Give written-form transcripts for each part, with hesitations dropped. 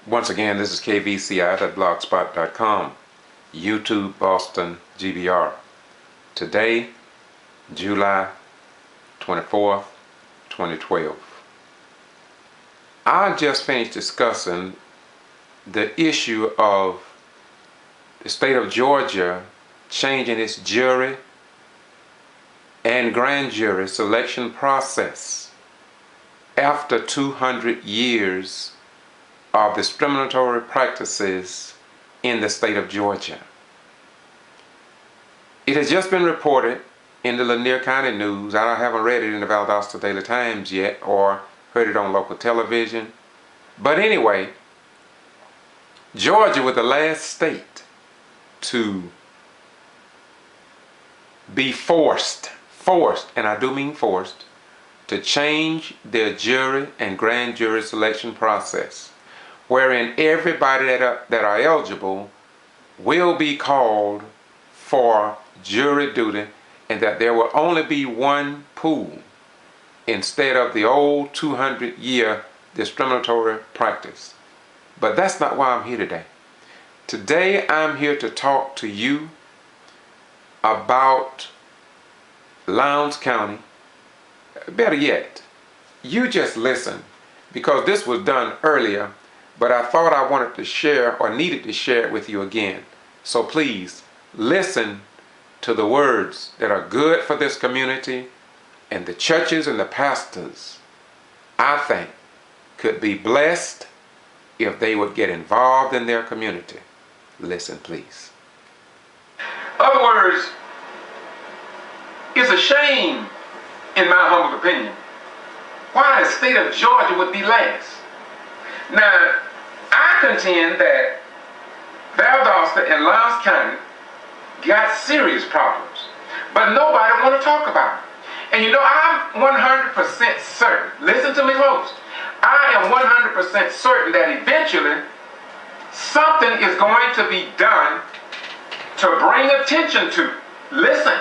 Once again, this is kvci.blogspot.com, YouTube Boston G.B.R. Today, July 24th, 2012. I just finished discussing the issue of the state of Georgia changing its jury and grand jury selection process after 200 years of discriminatory practices in the state of Georgia. It has just been reported in the Lanier County News. I haven't read it in the Valdosta Daily Times yet or heard it on local television. But anyway, Georgia was the last state to be forced, and I do mean forced, to change their jury and grand jury selection process, wherein everybody that are eligible will be called for jury duty, and that there will only be one pool instead of the old 200-year discriminatory practice. But that's not why I'm here today. Today I'm here to talk to you about Lowndes County. Better yet, you just listen, because this was done earlier, but I thought I wanted to share or needed to share it with you again. So please listen to the words that are good for this community, and the churches and the pastors, I think, could be blessed if they would get involved in their community. Listen, please. Other words, it's a shame, in my humble opinion, why the state of Georgia would be last. Now, I contend that Valdosta and Lowndes County got serious problems, but nobody want to talk about it. And you know, I'm 100% certain, listen to me folks, I am 100% certain that eventually something is going to be done to bring attention to, listen,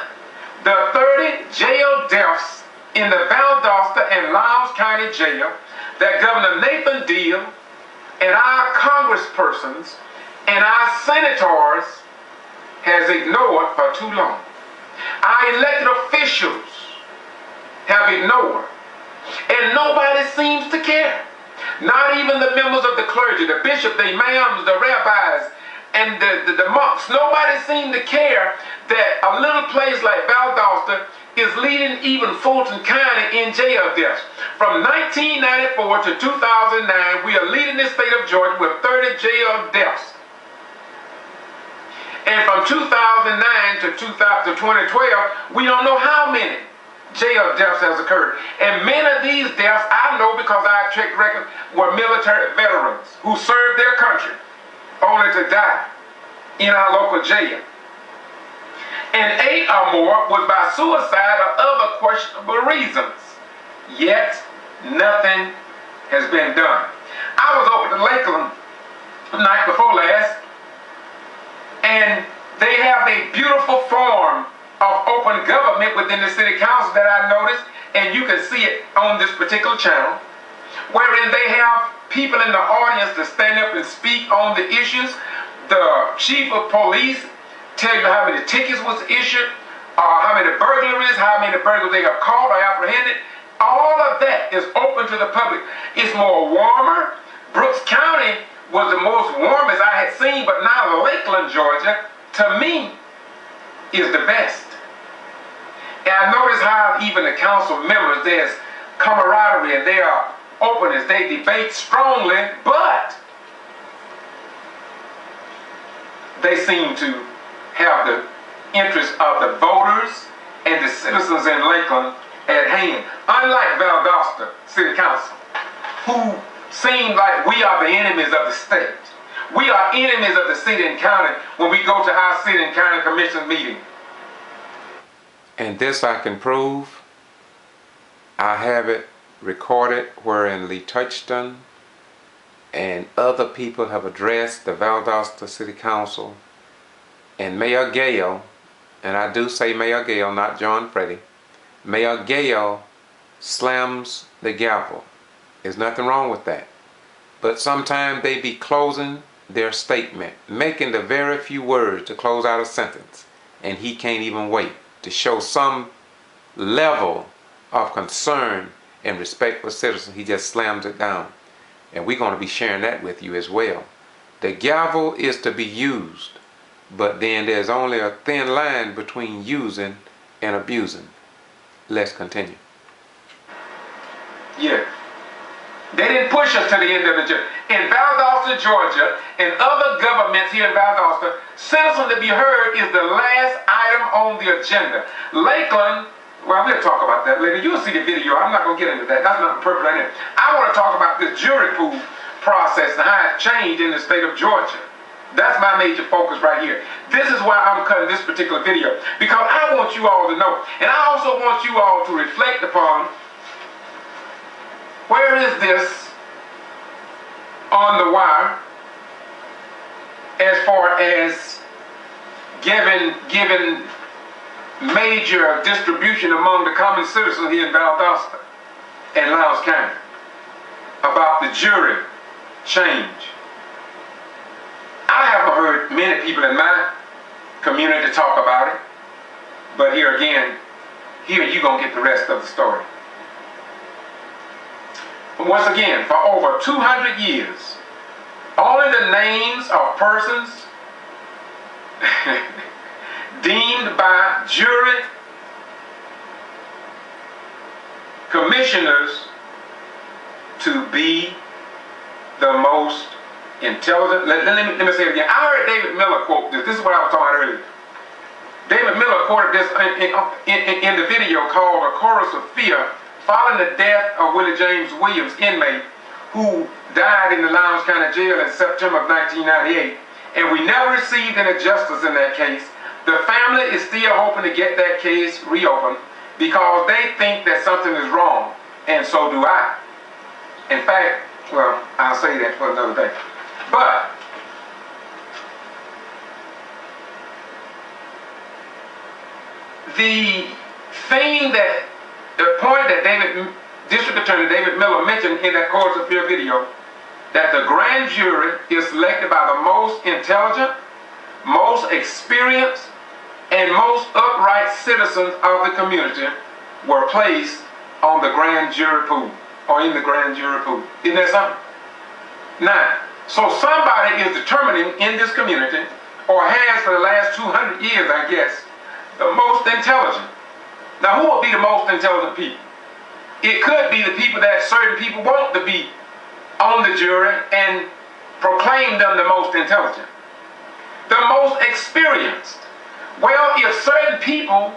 the 30 jail deaths in the Valdosta and Lowndes County Jail that Governor Nathan Deal and our congresspersons and our senators has ignored for too long. Our elected officials have ignored, and nobody seems to care. Not even the members of the clergy, the bishops, the imams, the rabbis, and the monks. Nobody seems to care that a little place like Valdosta is leading even Fulton County in jail deaths. From 1994 to 2009, we are leading the state of Georgia with 30 jail deaths. And from 2009 to 2012, we don't know how many jail deaths has occurred. And many of these deaths, I know because I checked records, were military veterans who served their country only to die in our local jail. And 8 or more was by suicide or other questionable reasons. Yet, nothing has been done. I was over to Lakeland the night before last, and they have a beautiful form of open government within the city council that I noticed, and you can see it on this particular channel, wherein they have people in the audience to stand up and speak on the issues. The chief of police tell you how many tickets was issued, how many burglaries, how many burglars they have caught or apprehended. All of that is open to the public. It's more warmer. Brooks County was the most warmest I had seen, but now Lakeland, Georgia, to me, is the best. And I notice how even the council members, there's camaraderie and they are openness. They debate strongly, but they seem to have the interest of the voters and the citizens in Lakeland at hand. Unlike Valdosta City Council, who seem like we are the enemies of the state. We are enemies of the city and county when we go to our city and county commission meeting. And this I can prove. I have it recorded wherein Lee Touchton and other people have addressed the Valdosta City Council, and Mayor Gale, and I do say Mayor Gale, not John Freddy, Mayor Gale slams the gavel. There's nothing wrong with that. but sometimes they be closing their statement, making the very few words to close out a sentence, and he can't even wait to show some level of concern and respect for citizens. He just slams it down. And we're going to be sharing that with you as well. The gavel is to be used, but then there's only a thin line between using and abusing. Let's continue. Yeah. They didn't push us to the end of the journey. In Valdosta, Georgia, and other governments here in Valdosta, citizen to be heard is the last item on the agenda. Lakeland, well, we'll talk about that later. You'll see the video. I'm not going to get into that. That's not the purpose right now. I want to talk about this jury pool process and how it's changed in the state of Georgia. That's my major focus right here. This is why I'm cutting this particular video, because I want you all to know, and I also want you all to reflect upon, where is this on the wire as far as giving major distribution among the common citizens here in Valdosta and Lowndes County about the jury change? I haven't heard many people in my community talk about it, but here again, here you're going to get the rest of the story. Once again, for over 200 years, only the names of persons deemed by jury commissioners to be the most intelligent. Let me say it again. I heard David Miller quote this. This is what I was talking about earlier. David Miller quoted this in the video called A Chorus of Fear, following the death of Willie James Williams, inmate, who died in the Lowndes County Jail in September of 1998. And we never received any justice in that case. The family is still hoping to get that case reopened because they think that something is wrong, and so do I. In fact, well, I'll say that for another day. But the point that District Attorney David Miller mentioned in that Chorus of Fear video, that the grand jury is selected by the most intelligent, most experienced, and most upright citizens of the community were placed on the grand jury pool, or in the grand jury pool. Isn't that something? Now, so somebody is determining in this community, or has for the last 200 years, I guess, the most intelligent. Now, who will be the most intelligent people? It could be the people that certain people want to be on the jury and proclaim them the most intelligent. The most experienced. Well, if certain people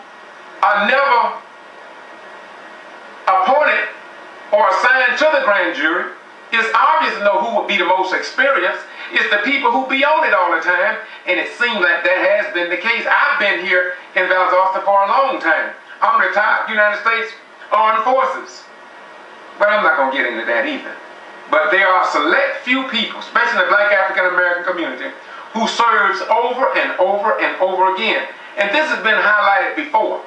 are never appointed or assigned to the grand jury, it's obvious to know who would be the most experienced. It's the people who be on it all the time, and it seems like that has been the case. I've been here in Valdosta for a long time. I'm retired United States Armed Forces. But I'm not going to get into that either. But there are select few people, especially in the Black African American community, who serves over and over and over again. And this has been highlighted before.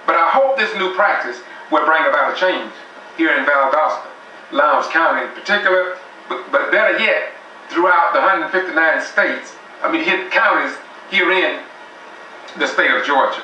But I hope this new practice will bring about a change here in Valdosta, Lowndes County in particular, but better yet, throughout the 159 states, counties here in the state of Georgia.